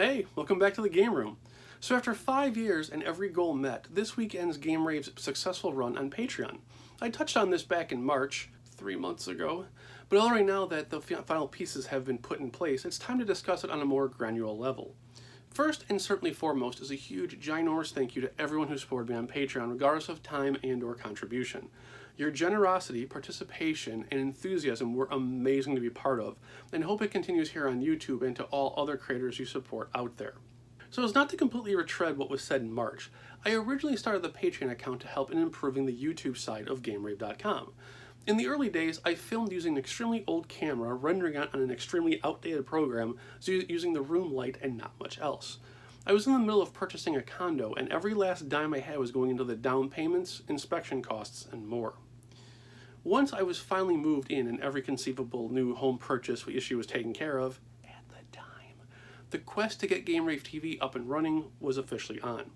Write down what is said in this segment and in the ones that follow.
Hey, welcome back to the Game Room. So after 5 years and every goal met, this week ends Game-Rave's successful run on Patreon. I touched on this back in March, 3 months ago, but already now that the final pieces have been put in place, it's time to discuss it on a more granular level. First and certainly foremost is a huge, ginormous thank you to everyone who supported me on Patreon, regardless of time and or contribution. Your generosity, participation, and enthusiasm were amazing to be part of, and hope it continues here on YouTube and to all other creators you support out there. So as not to completely retread what was said in March, I originally started the Patreon account to help in improving the YouTube side of Game-Rave.com. In the early days, I filmed using an extremely old camera, rendering it on an extremely outdated program, using the room light and not much else. I was in the middle of purchasing a condo, and every last dime I had was going into the down payments, inspection costs, and more. Once I was finally moved in and every conceivable new home purchase issue was taken care of, at the time, the quest to get Game-Rave TV up and running was officially on.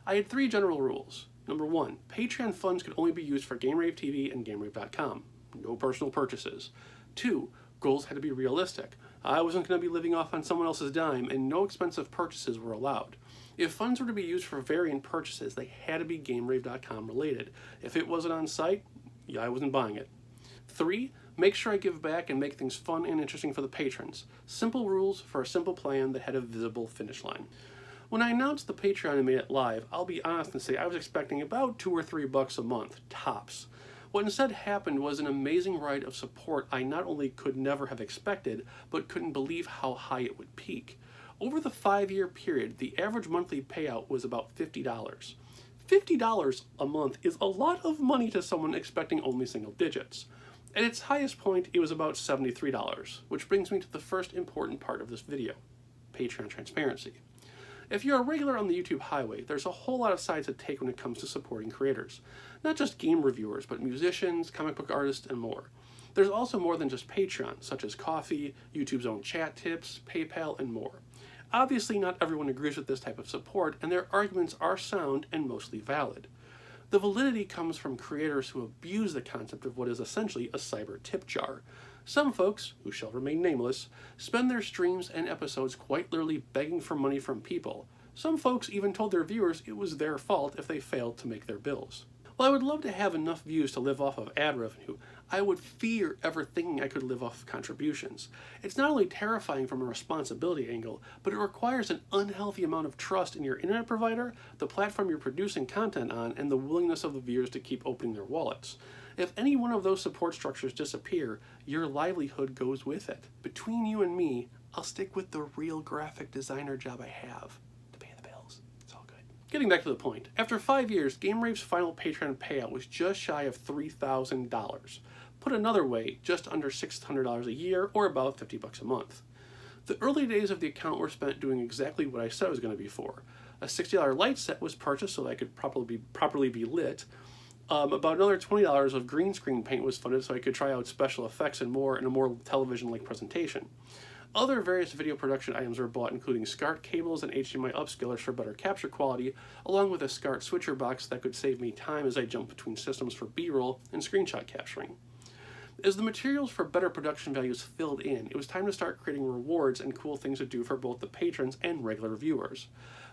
I had 3 general rules. Number 1, Patreon funds could only be used for Game-Rave TV and Game-Rave.com. No personal purchases. 2, goals had to be realistic. I wasn't going to be living off on someone else's dime, and no expensive purchases were allowed. If funds were to be used for variant purchases, they had to be Game-Rave.com related. If it wasn't on site, yeah, I wasn't buying it. 3, make sure I give back and make things fun and interesting for the patrons. Simple rules for a simple plan that had a visible finish line. When I announced the Patreon and made it live, I'll be honest and say I was expecting about $2 or $3 a month, tops. What instead happened was an amazing ride of support I not only could never have expected, but couldn't believe how high it would peak. Over the 5-year period, the average monthly payout was about $50. $50 a month is a lot of money to someone expecting only single digits. At its highest point, it was about $73, which brings me to the first important part of this video, Patreon transparency. If you're a regular on the YouTube highway, there's a whole lot of sides to take when it comes to supporting creators. Not just game reviewers, but musicians, comic book artists, and more. There's also more than just Patreon, such as Ko-fi, YouTube's own chat tips, PayPal, and more. Obviously, not everyone agrees with this type of support, and their arguments are sound and mostly valid. The validity comes from creators who abuse the concept of what is essentially a cyber tip jar. Some folks, who shall remain nameless, spend their streams and episodes quite literally begging for money from people. Some folks even told their viewers it was their fault if they failed to make their bills. While I would love to have enough views to live off of ad revenue, I would fear ever thinking I could live off of contributions. It's not only terrifying from a responsibility angle, but it requires an unhealthy amount of trust in your internet provider, the platform you're producing content on, and the willingness of the viewers to keep opening their wallets. If any one of those support structures disappear, your livelihood goes with it. Between you and me, I'll stick with the real graphic designer job I have. Getting back to the point, after 5 years, Game-Rave's final Patreon payout was just shy of $3,000. Put another way, just under $600 a year, or about $50 a month. The early days of the account were spent doing exactly what I said it was going to be for. A $60 light set was purchased so that I could properly be lit. About another $20 of green screen paint was funded so I could try out special effects and more in a more television-like presentation. Other various video production items were bought, including SCART cables and HDMI upscalers for better capture quality, along with a SCART switcher box that could save me time as I jumped between systems for B-roll and screenshot capturing. As the materials for better production values filled in, it was time to start creating rewards and cool things to do for both the patrons and regular viewers.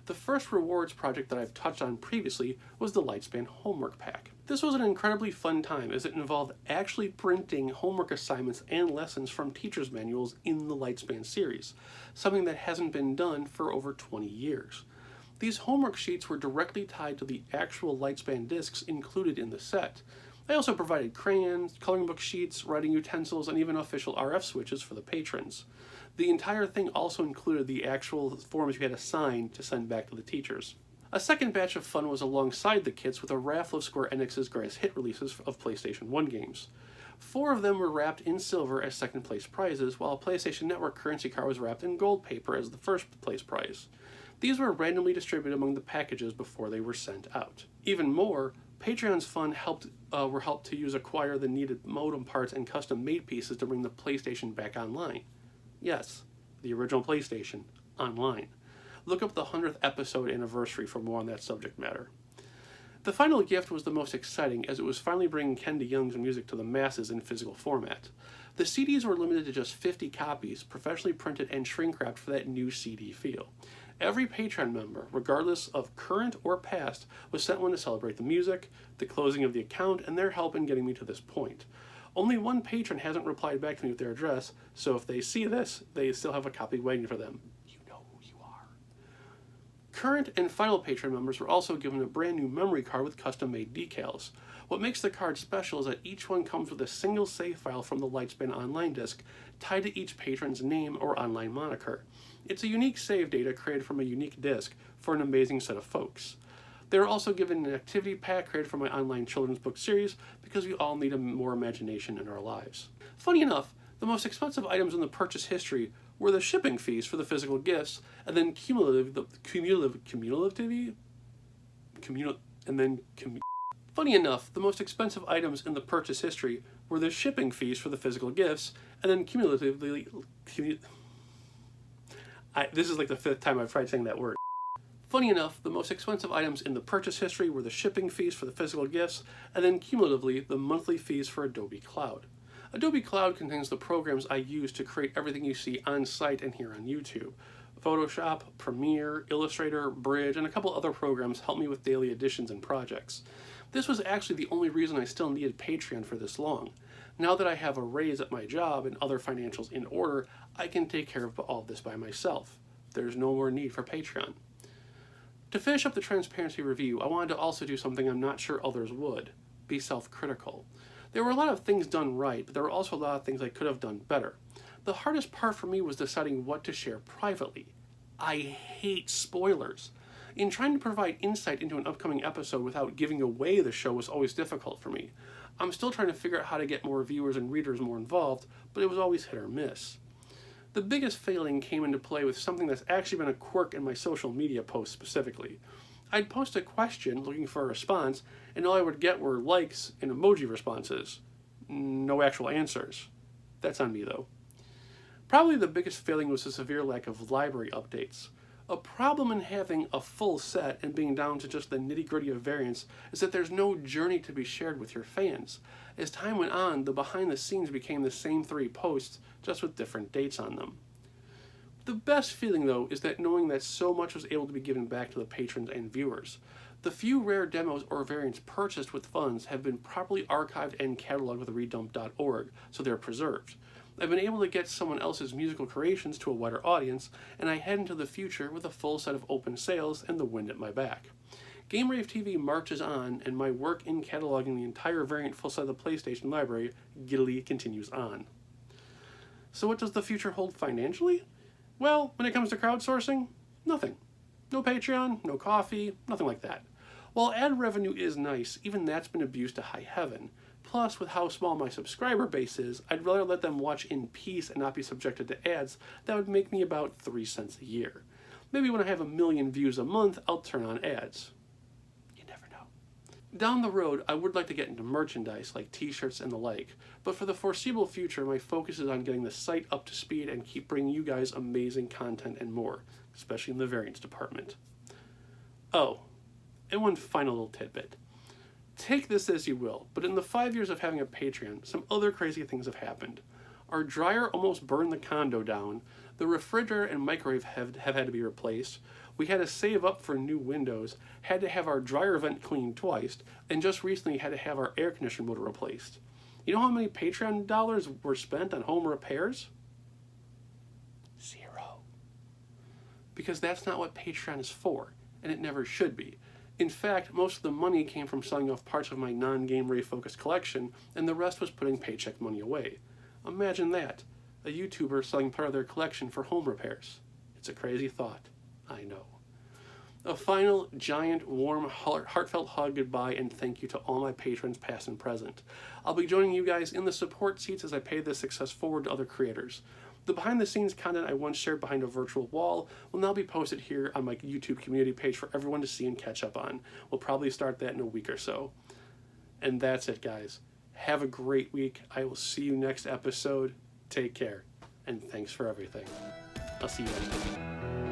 The first rewards project that I've touched on previously was the Lightspan Homework Pack. This was an incredibly fun time as it involved actually printing homework assignments and lessons from teachers' manuals in the Lightspan series, something that hasn't been done for over 20 years. These homework sheets were directly tied to the actual Lightspan discs included in the set. I also provided crayons, coloring book sheets, writing utensils, and even official RF switches for the patrons. The entire thing also included the actual forms you had to sign to send back to the teachers. A second batch of fun was alongside the kits with a raffle of Square Enix's greatest hit releases of PlayStation 1 games. 4 of them were wrapped in silver as second place prizes, while a PlayStation Network currency card was wrapped in gold paper as the first place prize. These were randomly distributed among the packages before they were sent out. Even more, Patreon's fund were helped to acquire the needed modem parts and custom-made pieces to bring the PlayStation back online. Yes, the original PlayStation, online. Look up the 100th episode anniversary for more on that subject matter. The final gift was the most exciting, as it was finally bringing Ken DeYoung's music to the masses in physical format. The CDs were limited to just 50 copies, professionally printed and shrink-wrapped for that new CD feel. Every Patreon member, regardless of current or past, was sent one to celebrate the music, the closing of the account, and their help in getting me to this point. Only one patron hasn't replied back to me with their address, so if they see this, they still have a copy waiting for them. You know who you are. Current and final Patreon members were also given a brand new memory card with custom-made decals. What makes the card special is that each one comes with a single save file from the Lightspan Online disc, tied to each patron's name or online moniker. It's a unique save data created from a unique disc for an amazing set of folks. They were also given an activity pack created for my online children's book series because we all need more imagination in our lives. Funny enough, the most expensive items in the purchase history were the shipping fees for the physical gifts, and then Funny enough, the most expensive items in the purchase history were the shipping fees for the physical gifts, and then cumulatively... This is like the 5th time I've tried saying that word. Funny enough, the most expensive items in the purchase history were the shipping fees for the physical gifts, and then cumulatively the monthly fees for Adobe Cloud. Adobe Cloud contains the programs I use to create everything you see on site and here on YouTube. Photoshop, Premiere, Illustrator, Bridge, and a couple other programs help me with daily additions and projects. This was actually the only reason I still needed Patreon for this long. Now that I have a raise at my job and other financials in order, I can take care of all of this by myself. There's no more need for Patreon. To finish up the transparency review, I wanted to also do something I'm not sure others would. Be self-critical. There were a lot of things done right, but there were also a lot of things I could have done better. The hardest part for me was deciding what to share privately. I hate spoilers. In trying to provide insight into an upcoming episode without giving away the show was always difficult for me. I'm still trying to figure out how to get more viewers and readers more involved, but it was always hit or miss. The biggest failing came into play with something that's actually been a quirk in my social media posts specifically. I'd post a question looking for a response, and all I would get were likes and emoji responses. No actual answers. That's on me though. Probably the biggest failing was the severe lack of library updates. A problem in having a full set and being down to just the nitty-gritty of variants is that there's no journey to be shared with your fans. As time went on, the behind-the-scenes became the same 3 posts, just with different dates on them. The best feeling, though, is that knowing that so much was able to be given back to the patrons and viewers. The few rare demos or variants purchased with funds have been properly archived and cataloged with redump.org, so they're preserved. I've been able to get someone else's musical creations to a wider audience, and I head into the future with a full set of open sales and the wind at my back. Game-Rave TV marches on, and my work in cataloging the entire variant full set of the PlayStation library giddily continues on. So what does the future hold financially? Well, when it comes to crowdsourcing, nothing. No Patreon, no coffee, nothing like that. While ad revenue is nice, even that's been abused to high heaven. Plus, with how small my subscriber base is, I'd rather let them watch in peace and not be subjected to ads that would make me about 3 cents a year. Maybe when I have 1 million views a month, I'll turn on ads. You never know. Down the road, I would like to get into merchandise like t-shirts and the like, but for the foreseeable future, my focus is on getting the site up to speed and keep bringing you guys amazing content and more, especially in the variants department. Oh, and one final little tidbit. Take this as you will, but in the 5 years of having a Patreon, some other crazy things have happened. Our dryer almost burned the condo down, the refrigerator and microwave have had to be replaced, we had to save up for new windows, had to have our dryer vent cleaned twice, and just recently had to have our air conditioner motor replaced. You know how many Patreon dollars were spent on home repairs? 0. Because that's not what Patreon is for, and it never should be. In fact, most of the money came from selling off parts of my non-Game-Rave focused collection, and the rest was putting paycheck money away. Imagine that, a YouTuber selling part of their collection for home repairs. It's a crazy thought, I know. A final, giant, warm, heartfelt hug, goodbye, and thank you to all my patrons past and present. I'll be joining you guys in the support seats as I pay this success forward to other creators. The behind-the-scenes content I once shared behind a virtual wall will now be posted here on my YouTube community page for everyone to see and catch up on. We'll probably start that in a week or so. And that's it, guys. Have a great week. I will see you next episode. Take care. And thanks for everything. I'll see you next week.